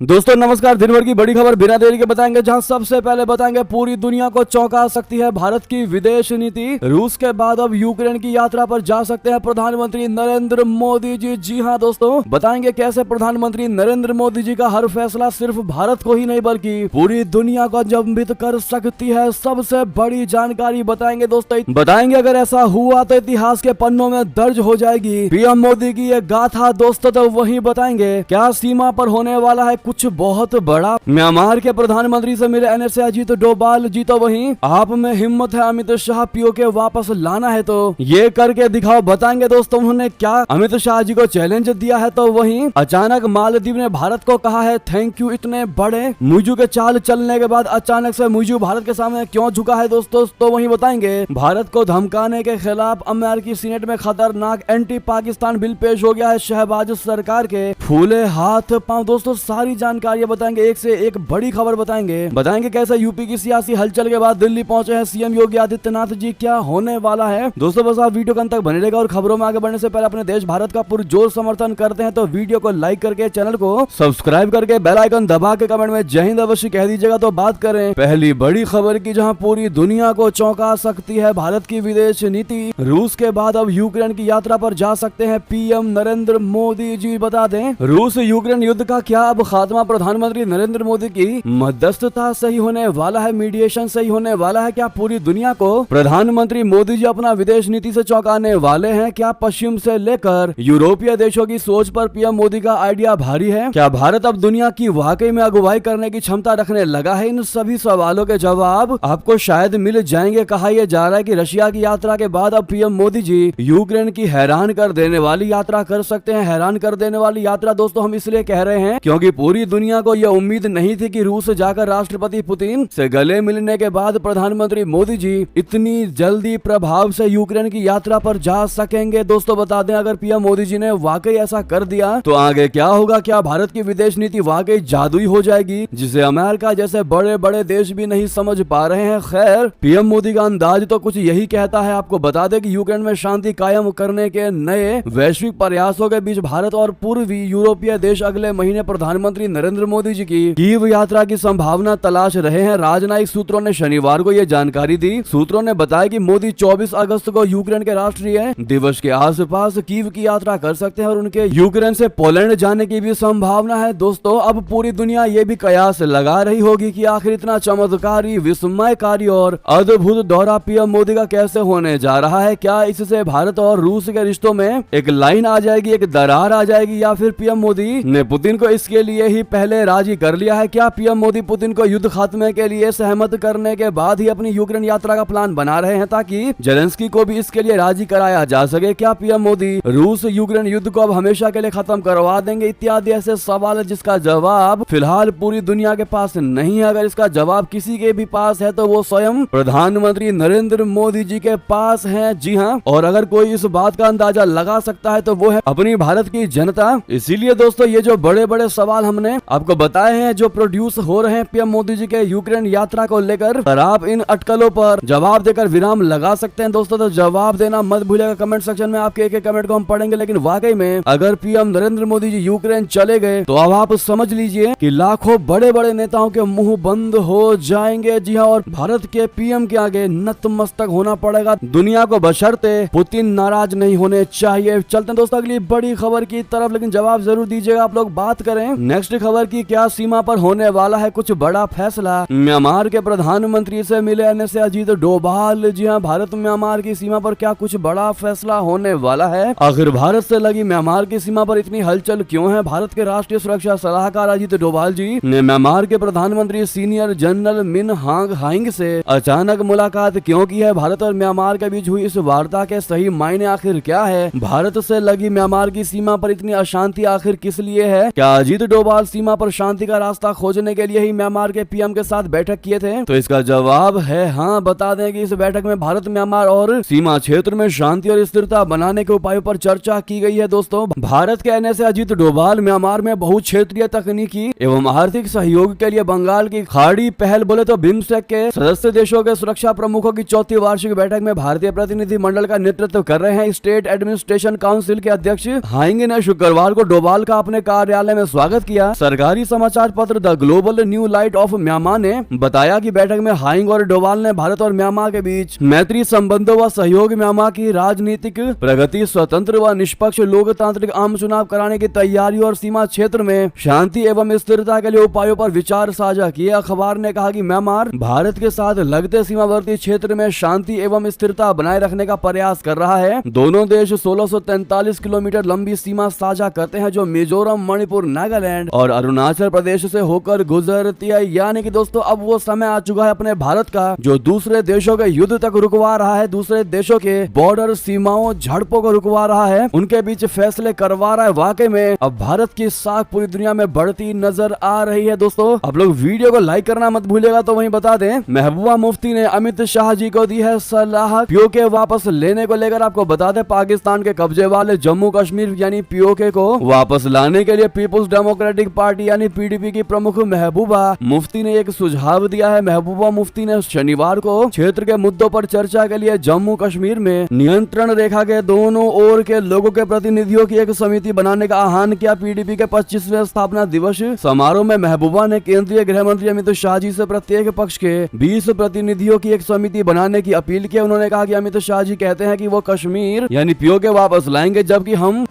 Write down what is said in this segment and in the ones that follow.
दोस्तों नमस्कार। दिन भर की बड़ी खबर बिना देरी के बताएंगे, जहां सबसे पहले बताएंगे पूरी दुनिया को चौंका सकती है भारत की विदेश नीति। रूस के बाद अब यूक्रेन की यात्रा पर जा सकते हैं प्रधानमंत्री नरेंद्र मोदी जी। जी हां दोस्तों, बताएंगे कैसे प्रधानमंत्री नरेंद्र मोदी जी का हर फैसला सिर्फ भारत को ही नहीं बल्कि पूरी दुनिया को अचंभित कर सकती है। सबसे बड़ी जानकारी बताएंगे दोस्तों, बताएंगे अगर ऐसा हुआ तो इतिहास के पन्नों में दर्ज हो जाएगी पीएम मोदी की ये गाथा दोस्तों। तो वही बताएंगे क्या सीमा पर होने वाला है कुछ बहुत बड़ा। म्यांमार के प्रधानमंत्री से मिले एनएसए अजीत डोभाल जी। तो वहीं आप में हिम्मत है अमित शाह पीओके वापस लाना है तो ये करके दिखाओ। बताएंगे दोस्तों उन्होंने क्या अमित शाह जी को चैलेंज दिया है। तो वहीं अचानक मालदीव ने भारत को कहा है थैंक यू। इतने बड़े मुजू के चाल चलने के बाद अचानक से मुजू भारत के सामने क्यों झुका है दोस्तों, तो वहीं बताएंगे। भारत को धमकाने के खिलाफ अमेरिकी सीनेट में खतरनाक एंटी पाकिस्तान बिल पेश हो गया है शहबाज सरकार के। फूले हाथ पांव दोस्तों, सारी जानकारी बताएंगे, एक से एक बड़ी खबर बताएंगे कैसे यूपी की सियासी हलचल के बाद दिल्ली पहुंचे हैं सीएम योगी आदित्यनाथ जी, क्या होने वाला है दोस्तों। बस आप वीडियो के अंत तक बने रहेगा और खबरों में आगे बढ़ने से पहले अपने देश भारत का पुरजोर समर्थन करते हैं तो वीडियो को लाइक करके चैनल को सब्सक्राइब करके बेल आइकन दबा के कमेंट में जय हिंद अवश्य कह दीजिएगा। तो बात करें पहली बड़ी खबर की, जहां पूरी दुनिया को चौंका सकती है भारत की विदेश नीति। रूस के बाद अब यूक्रेन की यात्रा पर जा सकते हैं पीएम नरेंद्र मोदी जी। बता दें रूस यूक्रेन युद्ध का क्या अब खात्मा प्रधानमंत्री नरेंद्र मोदी की मध्यस्थता से ही होने वाला है, मीडिएशन से ही होने वाला है। क्या पूरी दुनिया को प्रधानमंत्री मोदी जी अपना विदेश नीति से चौंकाने वाले हैं। क्या पश्चिम से लेकर यूरोपीय देशों की सोच पर पीएम मोदी का आइडिया भारी है। क्या भारत अब दुनिया की वाकई में अगुवाई करने की क्षमता रखने लगा है। इन सभी सवालों के जवाब आपको शायद मिल जाएंगे। कहा यह जा रहा है कि रशिया की यात्रा के बाद अब पीएम मोदी जी यूक्रेन की हैरान कर देने वाली यात्रा कर सकते हैं। हैरान कर देने वाली यात्रा दोस्तों हम इसलिए कह रहे हैं क्योंकि पूरी दुनिया को यह उम्मीद नहीं थी कि रूस जाकर राष्ट्रपति पुतिन से गले मिलने के बाद प्रधानमंत्री मोदी जी इतनी जल्दी प्रभाव से यूक्रेन की यात्रा पर जा सकेंगे। दोस्तों बता दें अगर पीएम मोदी जी ने वाकई ऐसा कर दिया तो आगे क्या होगा। क्या भारत की विदेश नीति वाकई जादुई हो जाएगी जिसे अमेरिका जैसे बड़े बड़े देश भी नहीं समझ पा रहे हैं। खैर पीएम मोदी का अंदाज तो कुछ यही कहता है। आपको बता दें कि यूक्रेन में शांति कायम करने के नए वैश्विक प्रयासों के बीच भारत और पूर्वी यूरोपीय देश अगले महीने प्रधानमंत्री नरेंद्र मोदी जी की कीव यात्रा की संभावना तलाश रहे हैं। राजनयिक सूत्रों ने शनिवार को यह जानकारी दी। सूत्रों ने बताया कि मोदी 24 अगस्त को यूक्रेन के राष्ट्रीय दिवस के आसपास कीव की यात्रा कर सकते हैं और उनके यूक्रेन से पोलैंड जाने की भी संभावना है। दोस्तों अब पूरी दुनिया ये भी कयास लगा रही होगी कि आखिर इतना चमत्कारी, विस्मयकारी और अद्भुत दौरा पीएम मोदी का कैसे होने जा रहा है। क्या इससे भारत और रूस के रिश्तों में एक लाइन आ जाएगी, एक दरार आ जाएगी, या फिर पीएम मोदी ने पुतिन को इसके लिए ही पहले राजी कर लिया है। क्या पीएम मोदी पुतिन को युद्ध खात्मे के लिए सहमत करने के बाद ही अपनी यूक्रेन यात्रा का प्लान बना रहे हैं ताकि जेलेंस्की को भी इसके लिए राजी कराया जा सके। क्या पीएम मोदी रूस यूक्रेन युद्ध को अब हमेशा के लिए खत्म करवा देंगे, इत्यादि ऐसे सवाल है जिसका जवाब फिलहाल पूरी दुनिया के पास नहीं है। अगर इसका जवाब किसी के भी पास है तो वो स्वयं प्रधानमंत्री नरेंद्र मोदी जी के पास है। जी हाँ, और अगर कोई इस बात का अंदाजा लगा सकता है तो वो है अपनी भारत की जनता। इसीलिए दोस्तों ये जो बड़े बड़े सवाल हमने आपको बताए हैं जो प्रोड्यूस हो रहे हैं पीएम मोदी जी के यूक्रेन यात्रा को लेकर, पर आप इन अटकलों पर जवाब देकर विराम लगा सकते हैं दोस्तों। तो जवाब देना मत भूलिएगा कमेंट सेक्शन में, आपके एक कमेंट को हम पढ़ेंगे। लेकिन वाकई में अगर पीएम नरेंद्र मोदी जी यूक्रेन चले गए तो अब आप समझ लीजिए कि लाखों बड़े बड़े नेताओं के मुंह बंद हो जाएंगे। जी हाँ, और भारत के पीएम के आगे नतमस्तक होना पड़ेगा दुनिया को, बशर्ते पुतिन नाराज नहीं होने चाहिए। चलते हैं दोस्तों अगली बड़ी खबर की तरफ, लेकिन जवाब जरूर दीजिएगा आप लोग। बात करें नेक्स्ट खबर की, क्या सीमा पर होने वाला है कुछ बड़ा फैसला। म्यांमार के प्रधानमंत्री से मिले एनएसए अजीत डोभाल। जी हाँ, भारत म्यांमार की सीमा पर क्या कुछ बड़ा फैसला होने वाला है। आखिर भारत से लगी म्यांमार की सीमा पर इतनी हलचल क्यों है। भारत के राष्ट्रीय सुरक्षा सलाहकार अजीत डोभाल जी ने म्यांमार के प्रधानमंत्री सीनियर जनरल मिन हांग हाइंग से अचानक मुलाकात क्यों की है। भारत और म्यांमार के बीच हुई इस वार्ता के सही मायने आखिर क्या है। भारत से लगी म्यांमार की सीमा पर इतनी अशांति आखिर किस लिए है। क्या अजीत डोभाल सीमा पर शांति का रास्ता खोजने के लिए ही म्यांमार के पीएम के साथ बैठक किए थे। तो इसका जवाब है हाँ। बता दें कि इस बैठक में भारत म्यांमार और सीमा क्षेत्र में शांति और स्थिरता बनाने के उपायों पर चर्चा की गई है। दोस्तों भारत के एनएसए अजीत डोभाल म्यांमार में बहुक्षेत्रीय तकनीकी एवं आर्थिक सहयोग के लिए बंगाल की खाड़ी पहल बोले तो बिम्स्टेक के सदस्य देशों के सुरक्षा प्रमुखों की 4वीं वार्षिक बैठक में भारतीय प्रतिनिधि मंडल का नेतृत्व कर रहे हैं। स्टेट एडमिनिस्ट्रेशन काउंसिल के अध्यक्ष हाइंग ने शुक्रवार को डोभाल का अपने कार्यालय में स्वागत किया। दिया। सरकारी समाचार पत्र the global new light of Myanmar ने बताया कि बैठक में हाइंग और डोवाल ने भारत और म्यांमार के बीच मैत्री संबंधों व सहयोग, म्यांमार की राजनीतिक प्रगति, स्वतंत्र व निष्पक्ष लोकतांत्रिक आम चुनाव कराने की तैयारी और सीमा क्षेत्र में शांति एवं स्थिरता के लिए उपायों पर विचार साझा किए। अखबार ने कहा कि म्यांमार भारत के साथ लगते सीमावर्ती क्षेत्र में शांति एवं स्थिरता बनाए रखने का प्रयास कर रहा है। दोनों देश 1643 किलोमीटर लंबी सीमा साझा करते हैं, जो मिजोरम, मणिपुर, नागालैंड और अरुणाचल प्रदेश से होकर गुजरती है। यानी कि दोस्तों अब वो समय आ चुका है अपने भारत का, जो दूसरे देशों के युद्ध तक रुकवा रहा है, दूसरे देशों के बॉर्डर सीमाओं झड़पों को रुकवा रहा है, उनके बीच फैसले करवा रहा है। वाकई में अब भारत की साख पूरी दुनिया में बढ़ती नजर आ रही है। दोस्तों आप लोग वीडियो को लाइक करना मत भूलिएगा। तो वहीं बता दें, महबूबा मुफ्ती ने अमित शाह जी को दी है सलाह पीओके वापस लेने को लेकर। आपको बता दें, पाकिस्तान के कब्जे वाले जम्मू कश्मीर यानी पीओके को वापस लाने के लिए पीपुल्स डेमोक्रेटिक पार्टी यानी पीडीपी की प्रमुख महबूबा मुफ्ती ने एक सुझाव दिया है। महबूबा मुफ्ती ने शनिवार को क्षेत्र के मुद्दों पर चर्चा के लिए जम्मू कश्मीर में नियंत्रण रेखा के दोनों ओर के लोगों के प्रतिनिधियों की एक समिति बनाने का आह्वान किया। पीडीपी के 25वें स्थापना दिवस समारोह में महबूबा ने केंद्रीय गृह मंत्री अमित शाह जी से प्रत्येक पक्ष के 20 प्रतिनिधियों की एक समिति बनाने की अपील की। उन्होंने कहा कि अमित शाह जी कहते हैं कि वो कश्मीर यानी पीओके वापस लाएंगे, जबकि हम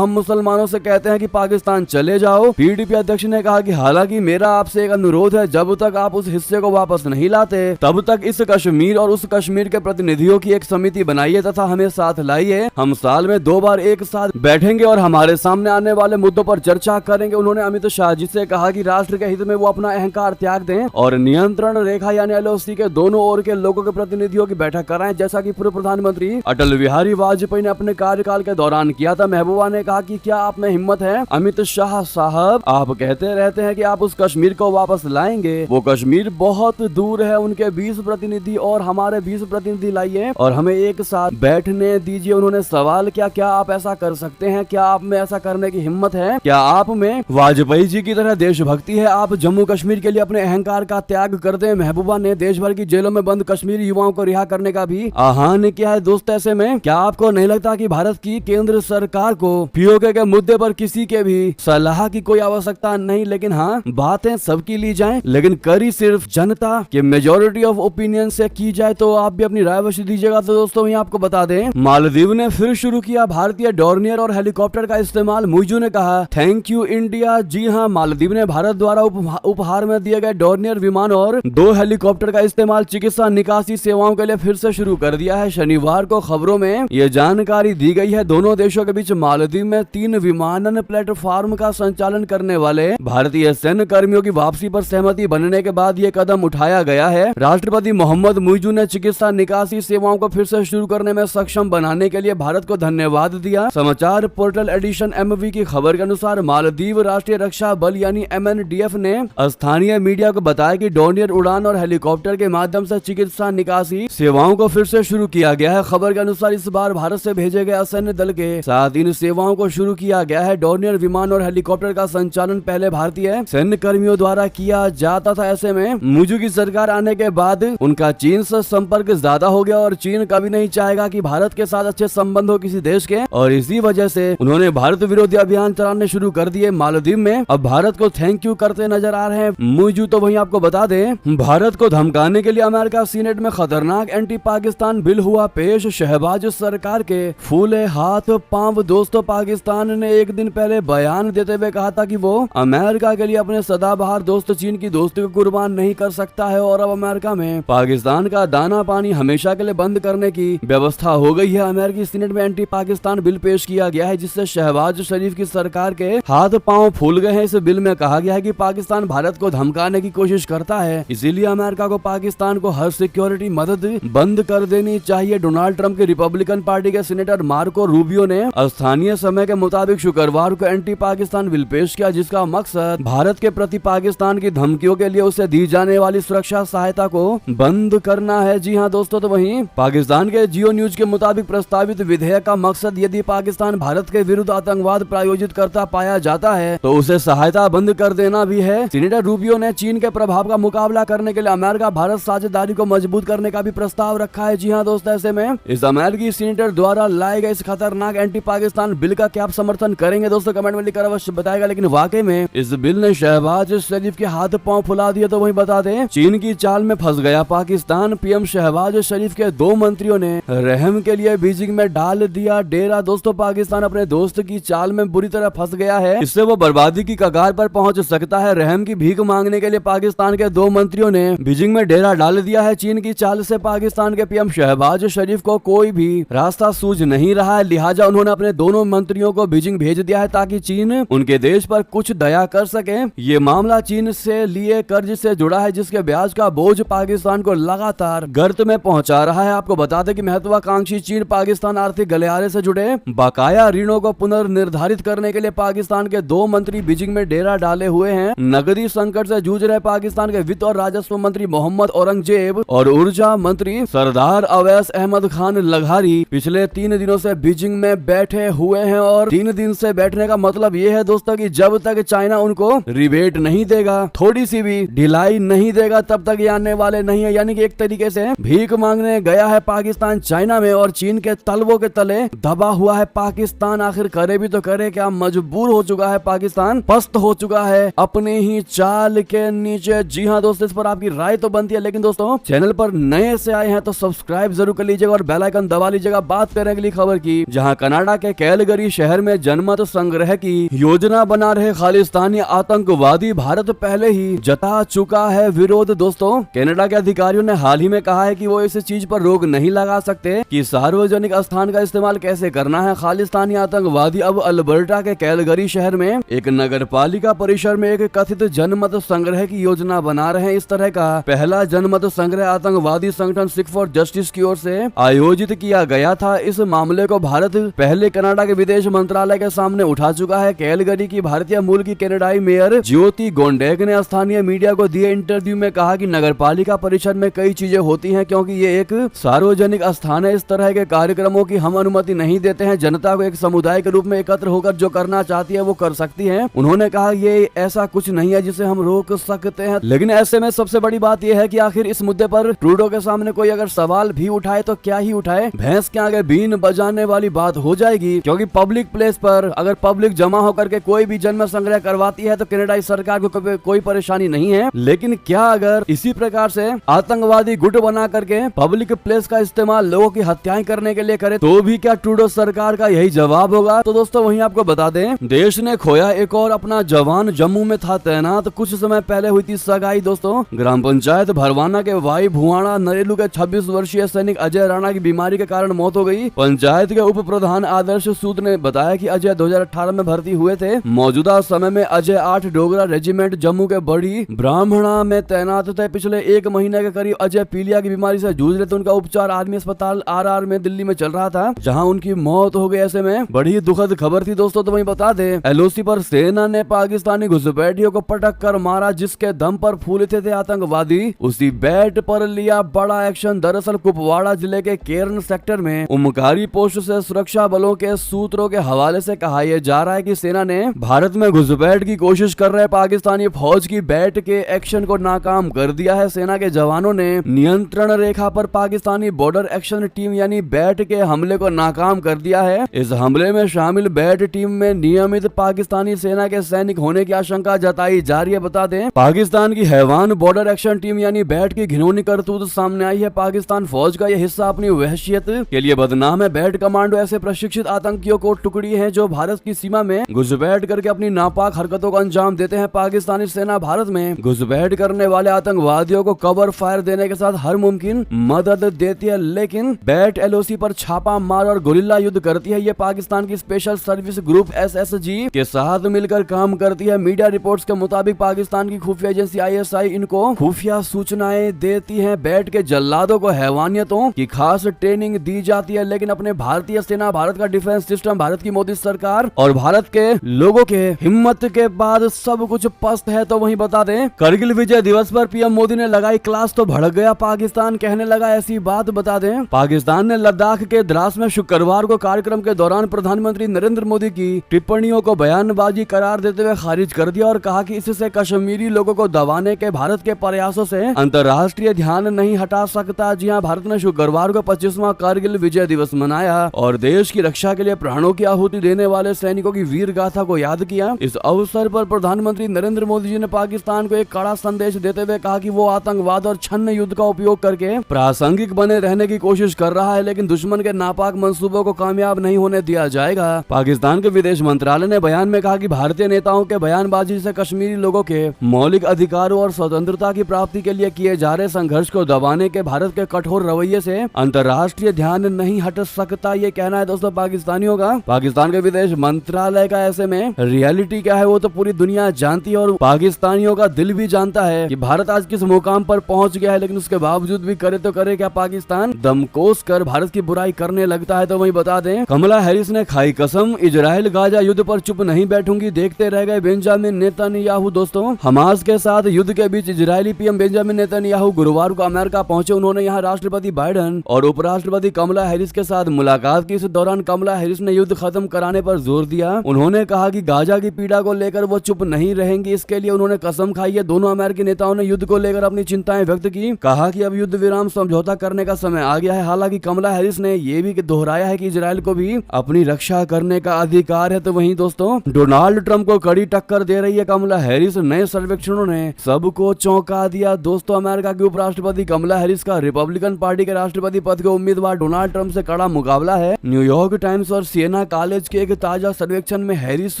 मुसलमानों से कहते हैं कि पाकिस्तान चले जाओ। पीडीपी अध्यक्ष ने कहा कि हालांकि मेरा आपसे एक अनुरोध है, जब तक आप उस हिस्से को वापस नहीं लाते तब तक इस कश्मीर और उस कश्मीर के प्रतिनिधियों की एक समिति बनाइए तथा हमें साथ लाइए। हम साल में 2 बार एक साथ बैठेंगे और हमारे सामने आने वाले मुद्दों पर चर्चा करेंगे। उन्होंने अमित शाह जी से कहा कि राष्ट्र के हित में वो अपना अहंकार त्याग दें और नियंत्रण रेखा यानी एलओसी के दोनों ओर के लोगों के प्रतिनिधियों की बैठक कराएं, जैसा कि पूर्व प्रधानमंत्री अटल बिहारी वाजपेयी ने अपने कार्यकाल के दौरान किया था। महबूबा ने कहा कि क्या आप में हिम्मत है अमित शाह साहब, आप कहते रहते हैं कि आप उस कश्मीर को वापस लाएंगे, वो कश्मीर बहुत दूर है, उनके 20 प्रतिनिधि और हमारे 20 प्रतिनिधि लाइए और हमें एक साथ बैठने दीजिए। उन्होंने सवाल किया, क्या आप ऐसा कर सकते हैं, क्या आप में ऐसा करने की हिम्मत है, क्या आप में वाजपेयी जी की तरह देशभक्ति है, आप जम्मू कश्मीर के लिए अपने अहंकार का त्याग कर दें। महबूबा ने देश भर की जेलों में बंद कश्मीरी युवाओं को रिहा करने का भी आह्वान किया है। दोस्त ऐसे में क्या आपको नहीं लगता कि भारत की केंद्र सरकार को पीओके के मुद्दे पर किसी के भी सलाह की कोई आवश्यकता नहीं, लेकिन हाँ बातें सबकी ली जाएं, लेकिन करी सिर्फ जनता के मेजोरिटी ऑफ ओपिनियन से की जाए। तो आप भी अपनी राय अवश्य दीजिएगा। तो दोस्तों वहीं आपको बता दें, मालदीव ने फिर शुरू किया भारतीय डॉर्नियर और हेलीकॉप्टर का इस्तेमाल। मुइजू ने कहा थैंक यू इंडिया। जी हाँ, मालदीव ने भारत द्वारा उपहार में दिए गए डॉर्नियर विमान और 2 हेलीकॉप्टर का इस्तेमाल चिकित्सा निकासी सेवाओं के लिए फिर से शुरू कर दिया है। शनिवार को खबरों में यह जानकारी दी गई है। दोनों देशों के बीच मालदीव में 3 विमानन प्लेटफॉर्म का संचालन करने वाले भारतीय सैन्य कर्मियों की वापसी पर सहमति बनने के बाद ये कदम उठाया गया है। राष्ट्रपति मोहम्मद मुइजू ने चिकित्सा निकासी सेवाओं को फिर से शुरू करने में सक्षम बनाने के लिए भारत को धन्यवाद दिया। समाचार पोर्टल एडिशन एमवी की खबर के अनुसार मालदीव राष्ट्रीय रक्षा बल यानी MNDF ने स्थानीय मीडिया को बताया कि डॉर्नियर उड़ान और हेलीकॉप्टर के माध्यम से चिकित्सा निकासी सेवाओं को फिर से शुरू किया गया है। खबर के अनुसार इस बार भारत से भेजे गए सैन्य दल के साथ इन सेवाओं को शुरू किया गया है। डॉर्नियर विमान और हेलीकॉप्टर का संचालन पहले भारतीय सैन्य कर्मियों द्वारा किया जाता था। ऐसे में मुइजू की सरकार आने के बाद उनका चीन से संपर्क ज्यादा हो गया और चीन कभी नहीं चाहेगा कि भारत के साथ अच्छे संबंध हो किसी देश के, और इसी वजह से उन्होंने भारत विरोधी अभियान चलाने शुरू कर दिए। मालदीव में अब भारत को थैंक यू करते नजर आ रहे हैं मुइजू। तो वहीं आपको बता दें, भारत को धमकाने के लिए अमेरिका सीनेट में खतरनाक एंटी पाकिस्तान बिल हुआ पेश। शहबाज सरकार के फूले हाथ पांव। दोस्तों पाकिस्तान ने एक दिन पहले बयान देते हुए कहा था कि वो अमेरिका के लिए अपने सदाबहार दोस्त चीन की दोस्ती को कुर्बान नहीं कर सकता है और अब अमेरिका में पाकिस्तान का दाना पानी हमेशा के लिए बंद करने की व्यवस्था हो गई है। अमेरिकी सीनेट में एंटी पाकिस्तान बिल पेश किया गया है, जिससे शहबाज शरीफ की सरकार के हाथ पांव फूल गए हैं। इस बिल में कहा गया है कि पाकिस्तान भारत को धमकाने की कोशिश करता है, इसीलिए अमेरिका को पाकिस्तान को हर सिक्योरिटी मदद बंद कर देनी चाहिए। डोनाल्ड ट्रंप की रिपब्लिकन पार्टी के सीनेटर मार्को रूबियो ने स्थानीय समय के मुताबिक शुक्रवार को एंटी पाकिस्तान बिल पेश किया, जिसका मकसद भारत के प्रति पाकिस्तान की धमकियों के लिए उसे दी जाने वाली सुरक्षा सहायता को बंद करना है। जी हाँ दोस्तों, तो वहीं पाकिस्तान के जियो न्यूज के मुताबिक प्रस्तावित विधेयक का मकसद यदि पाकिस्तान भारत के विरुद्ध आतंकवाद प्रायोजित करता पाया जाता है तो उसे सहायता बंद कर देना भी है। सीनेटर रूबियो ने चीन के प्रभाव का मुकाबला करने के लिए अमेरिका भारत साझेदारी को मजबूत करने का भी प्रस्ताव रखा है। जी हाँ दोस्तों, ऐसे में इस अमेरिकी सीनेटर द्वारा लाए गए इस खतरनाक एंटी पाकिस्तान बिल का क्या आप समर्थन करेंगे? दोस्तों कमेंट में लिखकर अवश्य बताएगा। लेकिन वाकई वाकई में इस बिल ने शहबाज शरीफ के हाथ पांव फुला दिया। तो वहीं बता दें, चीन की चाल में फंस गया पाकिस्तान। पीएम शहबाज शरीफ के 2 मंत्रियों ने रहम के लिए बीजिंग में डाल दिया डेरा। दोस्तों, पाकिस्तान अपने दोस्त की चाल में बुरी तरह फंस गया है। इससे वो बर्बादी की कगार पर पहुंच सकता है। रहम की भीख मांगने के लिए पाकिस्तान के 2 मंत्रियों ने बीजिंग में डेरा डाल दिया है। चीन की चाल से पाकिस्तान के पीएम शहबाज शरीफ को कोई भी रास्ता सूझ नहीं रहा है, लिहाजा उन्होंने अपने दोनों मंत्रियों को बीजिंग भेज दिया है ताकि चीन उनके देश पर कुछ दया कर सके। ये मामला चीन से लिए कर्ज से जुड़ा है, जिसके ब्याज का बोझ पाकिस्तान को लगातार गर्त में पहुंचा रहा है। आपको बता दें कि महत्वाकांक्षी चीन पाकिस्तान आर्थिक गलियारे से जुड़े बकाया ऋणों को पुनर्निर्धारित करने के लिए पाकिस्तान के 2 मंत्री बीजिंग में डेरा डाले हुए हैं। नगदी संकट से जूझ रहे पाकिस्तान के वित्त और राजस्व मंत्री मोहम्मद औरंगजेब और ऊर्जा मंत्री सरदार अवैस अहमद खान लगारी पिछले 3 दिनों से बीजिंग में बैठे हुए हैं। और 3 दिन से बैठने का मतलब ये है दोस्तों कि जब तक चाइना उनको रिबेट नहीं देगा, थोड़ी सी भी ढिलाई नहीं देगा, तब तक ये आने वाले नहीं है। यानी कि एक तरीके से भीख मांगने गया है पाकिस्तान चाइना में और चीन के तलवों के तले दबा हुआ है पाकिस्तान। आखिर करे भी तो करे क्या, मजबूर हो चुका है पाकिस्तान, पस्त हो चुका है अपने ही चाल के नीचे। जी हाँ दोस्तों, इस पर आपकी राय तो बनती है, लेकिन दोस्तों चैनल पर नए से आए हैं तो सब्सक्राइब जरूर कर लीजिएगा और बेल आइकन दबा लीजिएगा। बात करें अगली खबर की, जहां कनाडा के कैलगरी शहर में जनमत संग्रह की योजना बना रहे खालिस्तानी आतंकवादी भारत पहले ही जता चुका है विरोध। दोस्तों, कनाडा के अधिकारियों ने हाल ही में कहा है कि वो इस चीज पर रोक नहीं लगा सकते कि सार्वजनिक स्थान का इस्तेमाल कैसे करना है। खालिस्तानी आतंकवादी अब अल्बर्टा के कैलगरी शहर में एक नगरपालिका परिसर में एक कथित जनमत संग्रह की योजना बना रहे हैं। इस तरह का पहला जनमत संग्रह आतंकवादी संगठन सिख फॉर जस्टिस की ओर से आयोजित किया गया था। इस मामले को भारत पहले कनाडा के विदेश मंत्रालय के सामने उठा चुका है। कैलगरी की भारतीय मूल की कनाडाई मेयर ज्योति गोंडेक ने स्थानीय मीडिया को दिए इंटरव्यू में कहा कि नगरपालिका परिषद में कई चीजें होती हैं, क्योंकि ये एक सार्वजनिक स्थान है। इस तरह के कार्यक्रमों की हम अनुमति नहीं देते हैं। जनता को एक समुदाय के रूप में एकत्र होकर जो करना चाहती है वो कर सकती है। उन्होंने कहा ये ऐसा कुछ नहीं है जिसे हम रोक सकते हैं। लेकिन ऐसे में सबसे बड़ी बात यह है कि आखिर इस मुद्दे पर ट्रूडो के सामने कोई अगर सवाल भी उठाए तो क्या ही उठाए, भैंस के आगे बीन बजाने वाली बात हो जाएगी। क्योंकि पब्लिक प्लेस पर अगर पब्लिक जमा होकर के कोई भी जनमत संग्रह करवाती है तो कनाडाई सरकार को कोई परेशानी नहीं है। लेकिन क्या अगर इसी प्रकार से आतंकवादी गुट बना करके पब्लिक प्लेस का इस्तेमाल लोगों की हत्याएं करने के लिए करे तो भी क्या ट्रूडो सरकार का यही जवाब होगा? तो दोस्तों वहीं आपको बता दें, देश ने खोया एक और अपना जवान जम्मू में था तैनात। कुछ समय पहले हुई थी सगाई। दोस्तों, ग्राम पंचायत भरवाना के वाई भुआना नरेलू के 26 वर्षीय सैनिक अजय राणा की बीमारी के कारण मौत हो गई। पंचायत के उप प्रधान आदर्श सूद ने बताया कि अजय 2018 में भर्ती हुए थे। मौजूदा समय में अजय 8 डोगरा रेजिमेंट जम्मू के बड़ी ब्राह्मणा में तैनात थे। पिछले 1 महीने के करीब अजय पीलिया की बीमारी से जूझ रहे थे। उनका उपचार आर्मी अस्पताल RR में दिल्ली में चल रहा था, जहां उनकी मौत हो गई। ऐसे में बड़ी दुखद खबर थी दोस्तों। तो वहीं बता दें, LOC पर सेना ने पाकिस्तानी घुसपैठियों को पटक कर मारा, जिसके दम पर फूले थे आतंकवादी। उसी बैट पर लिया बड़ा एक्शन। दरअसल कुपवाड़ा जिले के केरन सेक्टर में उमकारी पोस्ट से सुरक्षा बलों के सूत्रों के हवाले से कहा यह जा रहा है कि सेना ने भारत में घुसपैठ की कोशिश कर रहे पाकिस्तानी फौज की बैट के एक्शन को नाकाम कर दिया है। सेना के जवानों ने नियंत्रण रेखा पर पाकिस्तानी बॉर्डर एक्शन टीम यानी बैट के हमले को नाकाम कर दिया है। इस हमले में शामिल बैट टीम में नियमित पाकिस्तानी सेना के सैनिक होने की आशंका जताई जा रही है। बता दें, पाकिस्तान की हैवान बॉर्डर एक्शन टीम यानी बैट की घिनौनी करतूत सामने आई है। पाकिस्तान फौज का यह हिस्सा अपनी वहशियत के लिए बदनाम है। बैट कमांडो ऐसे प्रशिक्षित आतंकियों को टुकड़ी है जो भारत की सीमा में घुसपैठ करके अपनी नापाक हरकतों को अंजाम देते हैं। पाकिस्तानी सेना भारत में घुसपैठ करने वाले आतंकवादियों को कवर फायर देने के साथ हर मुमकिन मदद देती है। लेकिन बैट LOC पर छापा मार और गुरिल्ला युद्ध करती है। ये पाकिस्तान की स्पेशल सर्विस ग्रुप SSG के साथ मिलकर काम करती है। मीडिया रिपोर्ट्स के मुताबिक पाकिस्तान की खुफिया एजेंसी ISI इनको खुफिया सूचनाएं देती है। बैट के जल्लादों को हैवानियतों की खास ट्रेनिंग दी जाती है। लेकिन अपने भारतीय सेना, भारत का डिफेंस सिस्टम, भारत की मोदी सरकार और भारत के लोगों के हिम्मत के बाद सब कुछ पस्त है। तो वहीं बता दें, करगिल विजय दिवस पर PM मोदी ने लगाई क्लास तो भड़क गया पाकिस्तान, कहने लगा ऐसी बात। बता दें, पाकिस्तान ने लद्दाख के द्रास में शुक्रवार को कार्यक्रम के दौरान प्रधानमंत्री नरेंद्र मोदी की टिप्पणियों को बयानबाजी करार देते हुए खारिज कर दिया और कहा कि इससे कश्मीरी लोगों को दबाने के भारत के प्रयासों से अंतर्राष्ट्रीय ध्यान नहीं हटा सकता। जी हां, भारत ने शुक्रवार को 25वां कारगिल विजय दिवस मनाया और देश की रक्षा के लिए प्राणों की आहुति देने वाले सैनिकों की वीर गाथा को याद किया। इस अवसर पर प्रधानमंत्री नरेंद्र मोदी जी ने पाकिस्तान को एक कड़ा संदेश देते हुए कहा कि वो आतंकवाद और छन्न युद्ध का उपयोग करके प्रासंगिक बने रहने की कोशिश कर रहा है, लेकिन दुश्मन के नापाक मंसूबों को कामयाब नहीं होने दिया जाएगा। पाकिस्तान के विदेश मंत्रालय ने बयान में कहा कि भारतीय नेताओं के बयानबाजी से कश्मीरी लोगों के मौलिक अधिकारों और स्वतंत्रता की प्राप्ति के लिए किए जा रहे संघर्ष को दबाने के भारत के कठोर रवैये से अंतर्राष्ट्रीय ध्यान नहीं हट सकता। ये कहना है दोस्तों पाकिस्तानियों का। पाकिस्तान के विदेश मंत्रालय का ऐसे में रियलिटी क्या है वो तो पूरी दुनिया जानती है और पाकिस्तानियों का दिल भी जानता है कि भारत आज किस मुकाम पर पहुंच गया है, लेकिन उसके बावजूद भी करे तो करे क्या पाकिस्तान दमकोस कर भारत की बुराई करने लगता है। तो वही बता दें, कमला हैरिस ने खाई कसम, इजराइल गाजा युद्ध पर चुप नहीं बैठूंगी, देखते रह गए बेंजामिन नेतन्याहू। दोस्तों, हमास के साथ युद्ध के बीच इजरायली पीएम बेंजामिन नेतन्याहू गुरुवार को अमेरिका पहुंचे। उन्होंने यहाँ राष्ट्रपति बाइडेन और उपराष्ट्रपति कमला हैरिस के साथ मुलाकात की। इस दौरान कमला हैरिस ने युद्ध खत्म कराने पर जोर दिया। उन्होंने कहा कि गाजा की पीड़ा को लेकर वो चुप नहीं रहेंगी, इसके लिए उन्होंने कसम खाई है। दोनों अमेरिकी नेताओं ने युद्ध को लेकर अपनी चिंताएं व्यक्त की, कहा कि अब युद्ध विराम समझौता करने का समय आ गया है। हालांकि कमला हैरिस ने यह भी दोहराया है कि इजराइल को भी अपनी रक्षा करने का अधिकार है। तो वहीं दोस्तों, डोनाल्ड ट्रंप को कड़ी टक्कर दे रही है कमला हैरिस। नए सर्वेक्षणों ने सबको चौंका दिया। दोस्तों, अमेरिका की उपराष्ट्रपति कमला हैरिस का रिपब्लिकन पार्टी के राष्ट्रपति पद के उम्मीदवार डोनाल्ड ट्रंप से कड़ा मुकाबला है। न्यूयॉर्क टाइम्स और सिएना कॉलेज के एक ताजा सर्वेक्षण में हैरिस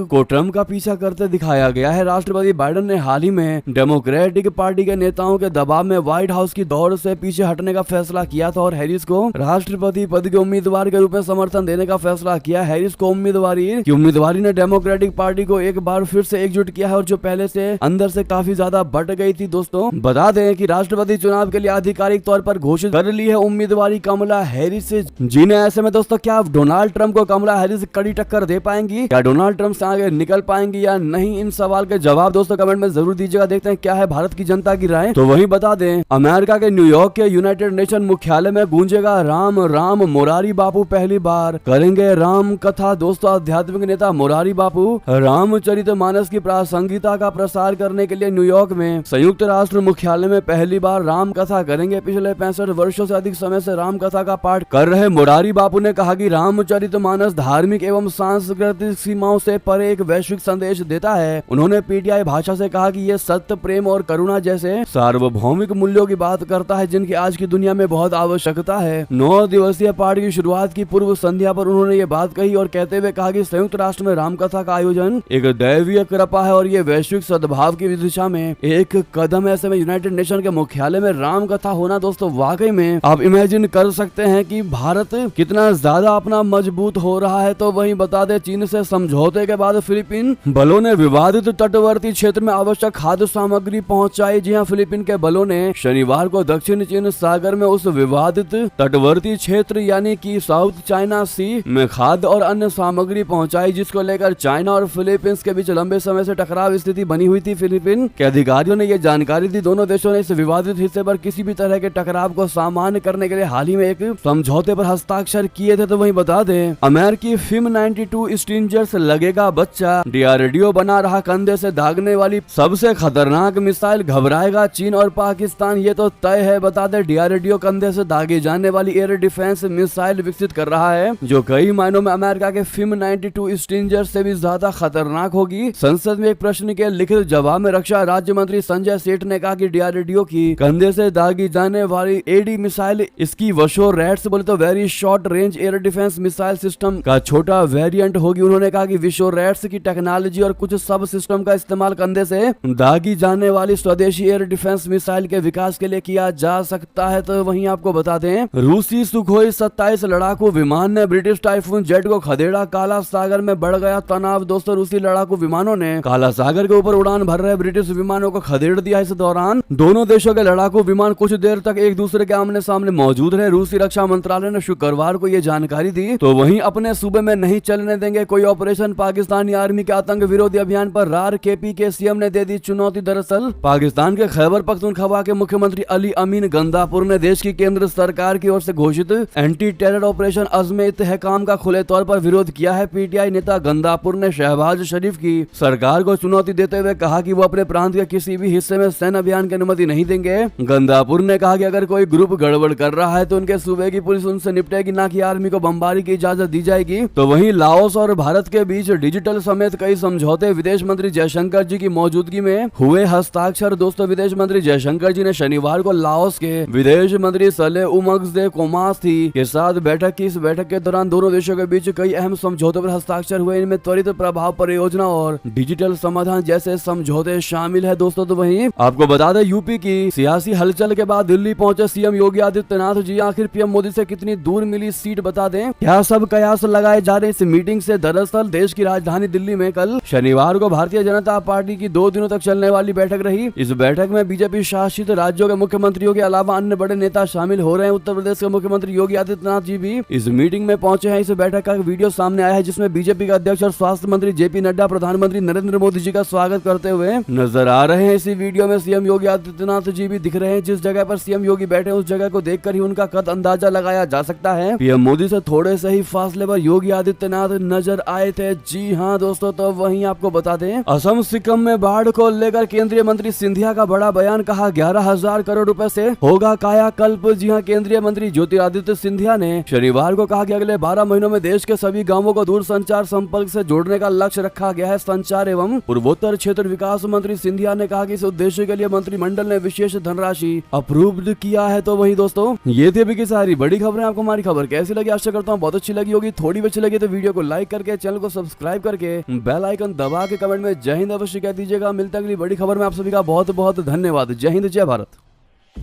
को ट्रंप का पीछा करते दिखाया गया है। राष्ट्रपति बाइडेन ने हाल ही में डेमोक्रेटिक पार्टी के नेताओं के दबाव में व्हाइट हाउस की दौड़ से पीछे हटने का फैसला किया था और हैरिस को राष्ट्रपति पद के उम्मीदवार के रूप में समर्थन देने का फैसला किया। हैरिस को उम्मीदवारी ने डेमोक्रेटिक पार्टी को एक बार फिर से एकजुट किया है और जो पहले से अंदर से काफी ज्यादा बट गई थी। दोस्तों, बता दें कि राष्ट्रपति चुनाव के लिए आधिकारिक तौर पर घोषित कर ली है उम्मीदवारी कमला हैरिस जी ने। ऐसे में दोस्तों, क्या डोनाल्ड ट्रंप को कमला हैरिस कड़ी टक्कर दे पाएंगी? क्या डोनाल्ड ट्रंप से आगे निकल पाएंगी या नहीं? इन सवाल के जवाब दोस्तों कमेंट में जरूर दीजिएगा। देखते हैं क्या है भारत की जनता की राय। तो वही बता दें, अमेरिका के न्यूयॉर्क के यूनाइटेड नेशन मुख्यालय में गूंजेगा राम राम। मोरारी बापू पहली बार करेंगे राम कथा। दोस्तों, आध्यात्मिक नेता मोरारी बापू रामचरितमानस की प्रासंगिकता का प्रसार करने के लिए न्यूयॉर्क में संयुक्त राष्ट्र मुख्यालय में पहली बार राम कथा करेंगे। पिछले 65 वर्षों से अधिक समय से राम कथा का पाठ कर रहे मोरारी बापू ने कहा कि रामचरितमानस धार्मिक एवं सांस्कृतिक सीमाओं से परे एक वैश्विक संदेश देता है। उन्होंने पीटीआई भाषा से कहा कि यह सत्य, प्रेम और करुणा जैसे सार्वभौमिक मूल्यों की बात करता है जिनकी आज की दुनिया में बहुत आवश्यकता है। 9 दिवसीय पाठ की शुरुआत की पूर्व संध्या पर उन्होंने ये बात कही और कहते हुए कहा कि संयुक्त राष्ट्र में रामकथा का आयोजन एक दैवीय कृपा है और ये वैश्विक सद्भाव की दिशा में एक कदम है। ऐसे में यूनाइटेड नेशन के मुख्यालय में राम कथा होना दोस्तों, वाकई में आप इमेजिन कर सकते हैं कि भारत कितना ज्यादा अपना मजबूत हो रहा है। तो वहीं बता दे, चीन से समझौते के बाद फिलीपीन बलों ने विवादित तटवर्ती क्षेत्र में आवश्यक खाद्य सामग्री पहुंचाई। जी हां, फिलीपीन के बलों ने शनिवार को दक्षिण चीन सागर में उस विवादित तटवर्ती क्षेत्र यानी कि साउथ चाइना सी में खाद्य और अन्य सामग्री पहुंचाई, जिसको लेकर चाइना और फिलीपींस के बीच लंबे समय से टकराव स्थिति बनी हुई थी। फिलीपीन के अधिकारियों ने यह जानकारी दी। दोनों देशों ने इस विवादित हिस्से पर किसी भी तरह के टकराव को सामान्य करने के लिए हाल ही में एक समझौते पर हस्ताक्षर किए थे। तो वहीं बता दें, अमेरिकी फिम 92 स्ट्रिंजर्स लगेगा बच्चा। डीआरडीओ बना रहा कंधे से दागने वाली सबसे खतरनाक मिसाइल, घबराएगा चीन और पाकिस्तान, ये तो तय है। बता दें, डीआरडीओ कंधे से दागे जाने वाली एयर डिफेंस मिसाइल विकसित कर रहा है जो कई मायनों में अमेरिका के फिम 92 स्ट्रिंजर से भी ज्यादा खतरनाक होगी। संसद में एक प्रश्न के लिखित जवाब में रक्षा राज्य मंत्री संजय सेठ ने कहा कि डीआरडीओ की कंधे से दागी जाने वाली एडी मिसाइल इसकी वशो रैट्स बोले तो very short range air defence missile system का छोटा वेरिएंट होगी। उन्होंने कहा कि विशो रैट्स की टेक्नोलॉजी और कुछ सब सिस्टम का इस्तेमाल कंधे से दागी जाने वाली स्वदेशी एयर डिफेंस मिसाइल के विकास के लिए किया जा सकता है। तो वहीं आपको बता दें, रूसी सुखोई 27 लड़ाकू विमान ने ब्रिटिश टाइफून जेट को खदेड़ा। काला सागर में बढ़ गया तनाव। दोस्तों, रूसी लड़ाकू विमानों ने काला सागर के ऊपर उड़ान भर रहे ब्रिटिश विमानों को खदेड़ दिया। इस दौरान दोनों देशों के लड़ाकू विमान कुछ देर तक एक दूसरे के आमने सामने मौजूद रहे। रूसी रक्षा मंत्रालय ने शुक्रवार को यह जानकारी दी। तो वहीं अपने सूबे में नहीं चलने देंगे कोई ऑपरेशन। पाकिस्तानी आर्मी के आतंक विरोधी अभियान पर रार केपी के सीएम ने दे दी चुनौती। दरअसल पाकिस्तान के खैबर पख्तूनख्वा के मुख्यमंत्री अली अमीन गंदापुर ने देश की केंद्र सरकार की ओर से घोषित एंटी टेरर ऑपरेशन अज़्म इत्तेहकाम का खुले तौर पर विरोध किया है। पीटीआई नेता गंदापुर ने शहबाज शरीफ की सरकार को चुनौती देते हुए कहा कि वो अपने प्रांत के किसी भी हिस्से में सैन्य अभियान की अनुमति नहीं देंगे। गंदापुर ने कहा कि अगर कोई ग्रुप गड़बड़ कर रहा है तो उनके सूबे की पुलिस उनसे निपटेगी, ना कि आर्मी को बमबारी की इजाजत दी जाएगी। तो वहीं लाओस और भारत के बीच डिजिटल समेत कई कई समझौते विदेश मंत्री जयशंकर जी की मौजूदगी में हुए हस्ताक्षर। दोस्तों, विदेश मंत्री जयशंकर जी ने शनिवार को लाओस के विदेश मंत्री सले उमंगजे कोमास्थी के साथ बैठक की। इस बैठक के दौरान दोनों देशों के बीच कई अहम समझौतों पर हस्ताक्षर हुए। इनमें त्वरित प्रभाव परियोजना और डिजिटल समाधान जैसे समझौते शामिल है। दोस्तों, तो वहीं आपको बता दें, यूपी की सियासी हलचल के बाद दिल्ली पहुंचे सीएम योगी आदित्यनाथ जी। आखिर पीएम मोदी से कितनी दूर मिली सीट, बता दें क्या सब कयास लगाए जा रहे इस मीटिंग से। दरअसल देश की राजधानी दिल्ली में कल शनिवार को भारतीय जनता पार्टी की 2 दिनों तक चलने वाली बैठक रही। इस बैठक में बीजेपी शासित राज्यों के मुख्यमंत्रियों के अलावा अन्य बड़े नेता शामिल हो रहे हैं। उत्तर प्रदेश के मुख्यमंत्री योगी आदित्यनाथ जी भी इस मीटिंग में पहुंचे हैं। इस बैठक का वीडियो सामने आया है जिसमें बीजेपी के अध्यक्ष और स्वास्थ्य मंत्री जेपी नड्डा प्रधानमंत्री नरेंद्र मोदी जी का स्वागत करते हुए नजर आ रहे हैं। इसी वीडियो में सीएम योगी आदित्यनाथ जी भी दिख रहे हैं। जिस जगह पर सीएम योगी बैठे उस जगह को देखकर ही उनका कद अंदाजा लगाया जा सकता है। पीएम मोदी से थोड़े से ही फासले पर योगी आदित्यनाथ नजर आए थे। जी हां दोस्तों, तो वहीं आपको बता दें, असम सिक्किम में बाढ़ को लेकर केंद्रीय मंत्री सिंधिया का बड़ा बयान। कहा 11,000 करोड़ रुपए से होगा कायाकल्प। जी हां, केंद्रीय मंत्री ज्योतिरादित्य सिंधिया ने शनिवार को कहा कि अगले 12 महीनों में देश के सभी गांवों को दूरसंचार संपर्क से जोड़ने का लक्ष्य रखा गया है। संचार एवं पूर्वोत्तर क्षेत्र विकास मंत्री सिंधिया ने कहा कि इस उद्देश्य के लिए मंत्रिमंडल ने विशेष धनराशि अप्रूव्ड किया है। तो वहीं दोस्तों, ये थी अभी की सारी बड़ी खबरें। आपको हमारी खबर कैसी लगी? आशा करता हूँ बहुत अच्छी लगी होगी। थोड़ी भी अच्छी लगी तो वीडियो को लाइक करके चैनल को सब्सक्राइब करके बेल आइकन दबा के कमेंट में जय हिंद अवश्य कह दीजिएगा। मिलते हैं अगली बड़ी खबर में। आप सभी का बहुत बहुत धन्यवाद। जय हिंद, जय भारत।